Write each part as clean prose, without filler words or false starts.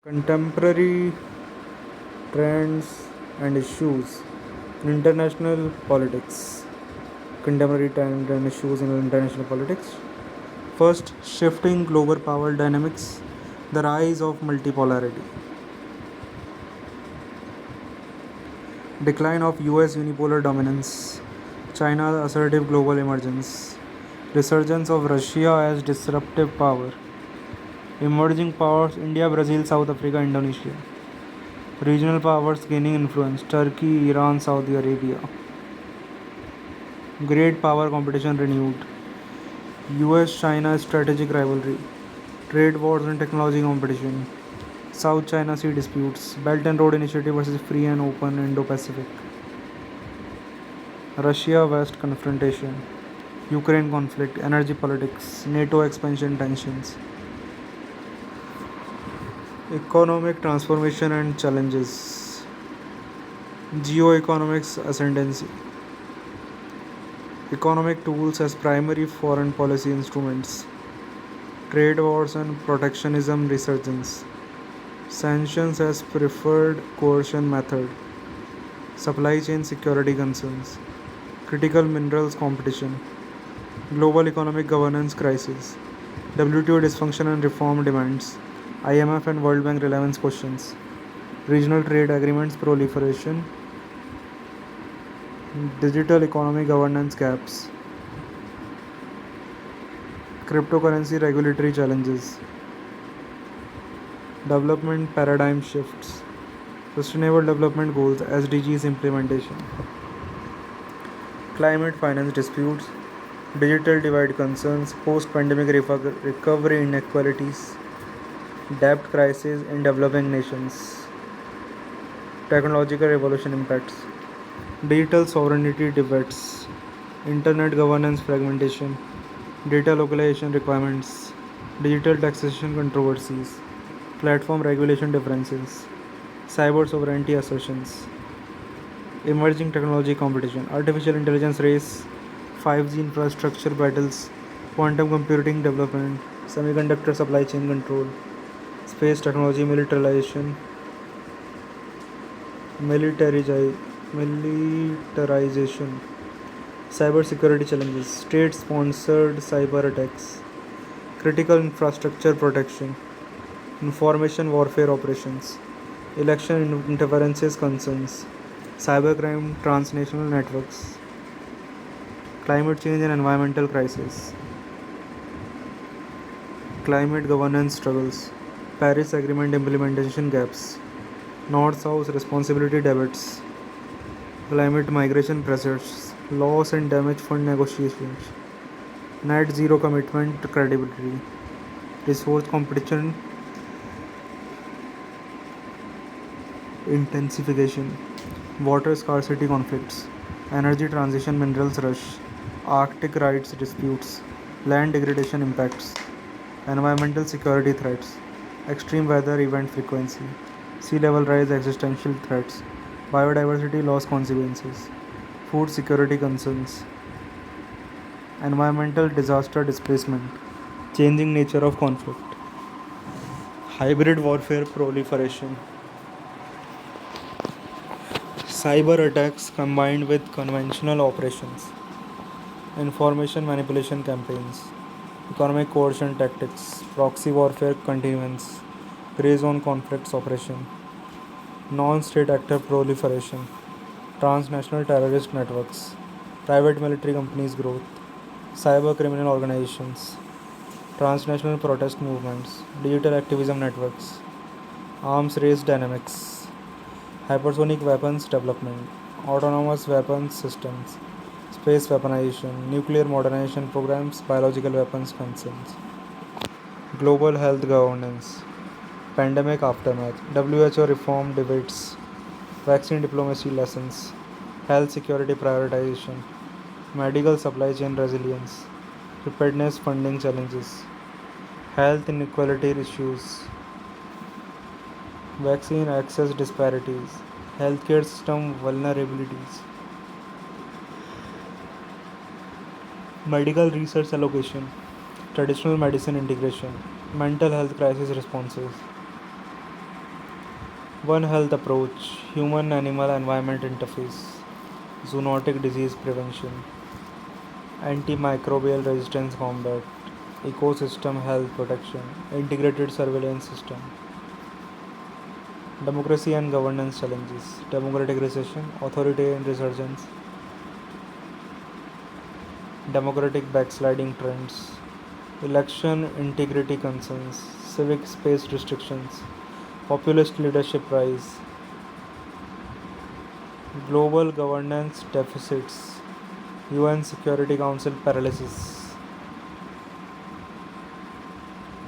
Contemporary trends and issues in international politics. Contemporary trends and issues in international politics. First, shifting global power dynamics, the rise of multipolarity, decline of US unipolar dominance, China's assertive global emergence, resurgence of Russia as disruptive power, emerging powers India, Brazil, South Africa, Indonesia, regional powers gaining influence Turkey, Iran, Saudi Arabia, great power competition renewed, US China strategic rivalry, trade wars and technology competition, South China Sea disputes, Belt and Road Initiative versus free and open Indo Pacific, Russia West confrontation, Ukraine conflict, energy politics, NATO expansion tensions, economic transformation and challenges, geoeconomics ascendancy, economic tools as primary foreign policy instruments, trade wars and protectionism resurgence, sanctions as preferred coercion method, supply chain security concerns, critical minerals competition, global economic governance crisis, WTO dysfunction and reform demands, IMF and World Bank relevance questions, regional trade agreements proliferation, digital economy governance gaps, cryptocurrency regulatory challenges, development paradigm shifts, Sustainable Development Goals SDGs implementation, climate finance disputes, digital divide concerns, post pandemic recovery inequalities, debt crisis in developing nations, technological revolution impacts, digital sovereignty debates, internet governance fragmentation, data localization requirements, digital taxation controversies, platform regulation differences, cyber sovereignty assertions, emerging technology competition, artificial intelligence race, 5G infrastructure battles, quantum computing development, semiconductor supply chain control, space technology militarization, cyber security challenges, state sponsored cyber attacks, critical infrastructure protection, information warfare operations, election interferences concerns, cybercrime transnational networks, climate change and environmental crisis, climate governance struggles, Paris Agreement implementation gaps, North South responsibility debates, climate migration pressures, loss and damage fund negotiations, net zero commitment credibility, resource competition intensification, water scarcity conflicts, energy transition minerals rush, Arctic rights disputes, land degradation impacts, environmental security threats, extreme weather event frequency, sea level rise existential threats, biodiversity loss consequences, food security concerns, environmental disaster displacement, changing nature of conflict, hybrid warfare proliferation, cyber attacks combined with conventional operations, information manipulation campaigns, economic coercion tactics, proxy warfare continuance, grey zone conflicts operation, non state actor proliferation, transnational terrorist networks, private military companies' growth, cyber criminal organizations, transnational protest movements, digital activism networks, arms race dynamics, hypersonic weapons development, autonomous weapons systems, space weaponization, nuclear modernization programs, biological weapons concerns, global health governance, pandemic aftermath, WHO reform debates, vaccine diplomacy lessons, health security prioritization, medical supply chain resilience, preparedness funding challenges, health inequality issues, vaccine access disparities, healthcare system vulnerabilities, medical research allocation, traditional medicine integration, mental health crisis responses, One Health approach, human animal environment interface, zoonotic disease prevention, antimicrobial resistance combat, ecosystem health protection, integrated surveillance system, democracy and governance challenges, democratic recession, authoritarian resurgence, democratic backsliding trends, election integrity concerns, civic space restrictions, populist leadership rise, global governance deficits, UN Security Council paralysis,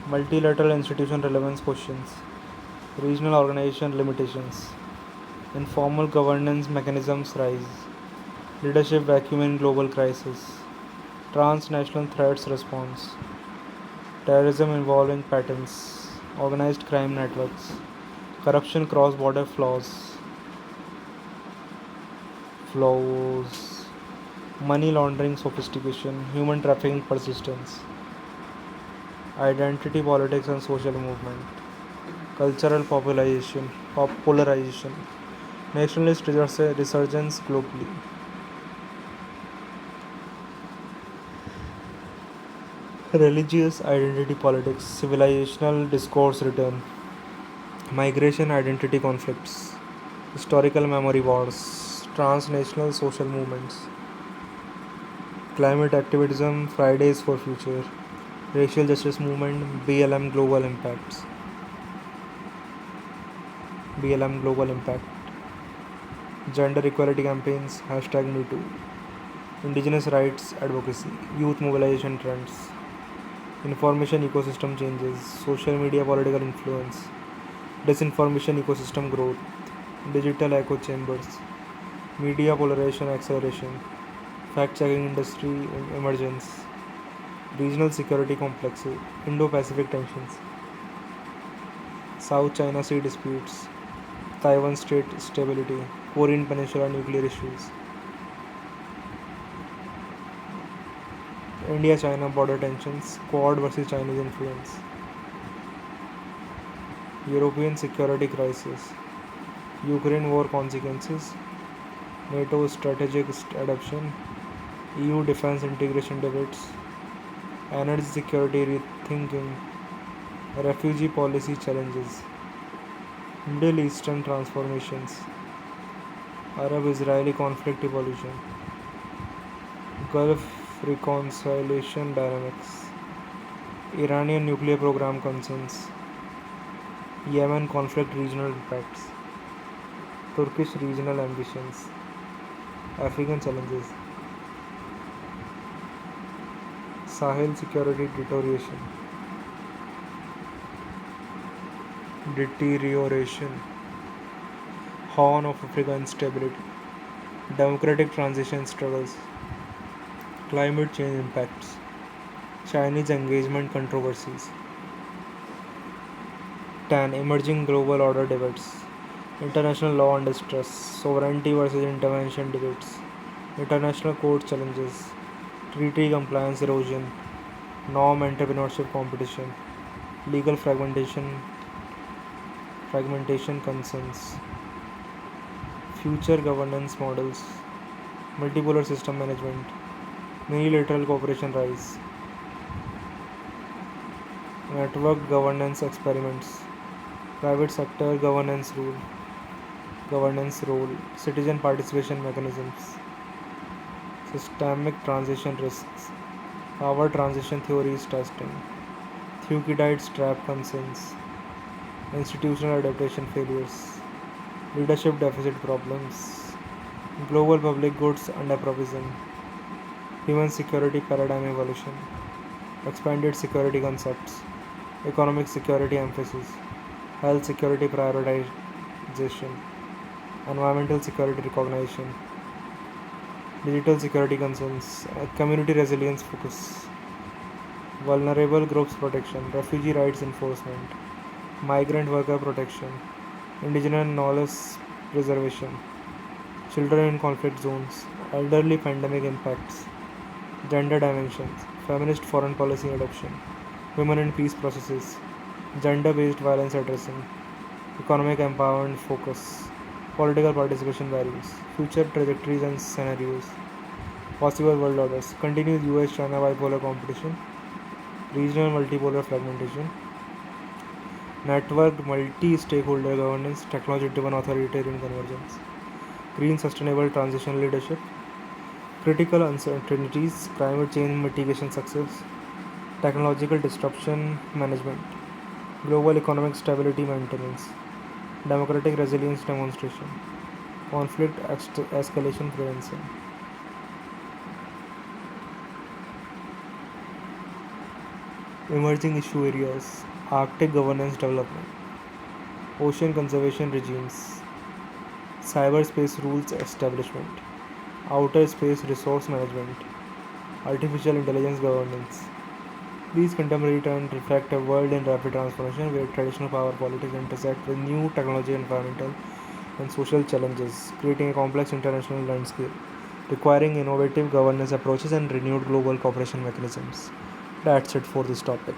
multilateral institution relevance questions, regional organization limitations, informal governance mechanisms rise, leadership vacuum in global crisis, transnational threats response, terrorism involving patterns, organized crime networks, corruption cross border flaws, money laundering sophistication, human trafficking persistence, identity politics and social movement, cultural polarization, nationalist resurgence globally, religious identity politics, civilizational discourse return, migration identity conflicts, historical memory wars, transnational social movements, climate activism, Fridays for Future, racial justice movement, BLM global impact, gender equality campaigns, #MeToo, indigenous rights advocacy, youth mobilization trends, information ecosystem changes, social media political influence, disinformation ecosystem growth, digital echo chambers, media polarization acceleration, fact checking industry emergence, regional security complexes, Indo Pacific tensions, South China Sea disputes, Taiwan Strait stability, Korean Peninsula nuclear issues, India China border tensions, Quad versus Chinese influence, European security crisis, Ukraine war consequences, NATO strategic adoption, EU defense integration debates, energy security rethinking, refugee policy challenges, Middle Eastern transformations, Arab Israeli conflict evolution, Gulf reconciliation dynamics, Iranian nuclear program concerns, Yemen conflict regional impacts, Turkish regional ambitions, African challenges, Sahel security deterioration, Horn of Africa instability, democratic transition struggles, climate change impacts, Chinese engagement controversies, 10. Emerging global order debates, international law under stress, sovereignty versus intervention debates, international court challenges, treaty compliance erosion, norm entrepreneurship competition, legal fragmentation concerns, future governance models, multipolar system management, unilateral cooperation rise, network governance experiments, private sector governance role, citizen participation mechanisms, systemic transition risks, power transition theories testing, Thucydides trap concerns, institutional adaptation failures, leadership deficit problems, global public goods underprovision, human security paradigm evolution, expanded security concepts, economic security emphasis, health security prioritization, environmental security recognition, digital security concerns, community resilience focus, vulnerable groups protection, refugee rights enforcement, migrant worker protection, indigenous knowledge preservation, children in conflict zones, elderly pandemic impacts, gender dimensions, feminist foreign policy adoption, women in peace processes, gender based violence addressing, economic empowerment focus, political participation values, future trajectories and scenarios, possible world orders, continued US China bipolar competition, regional multipolar fragmentation, networked multi stakeholder governance, technology driven authoritarian convergence, green sustainable transition leadership, critical uncertainties, climate change mitigation success, technological disruption management, global economic stability maintenance, democratic resilience demonstration, conflict escalation prevention. Emerging issue areas, Arctic governance development, ocean conservation regimes, cyberspace rules establishment, outer space resource management, artificial intelligence governance. These contemporary trends reflect a world in rapid transformation where traditional power politics intersect with new technology, environmental, and social challenges, creating a complex international landscape requiring innovative governance approaches and renewed global cooperation mechanisms. That's it for this topic.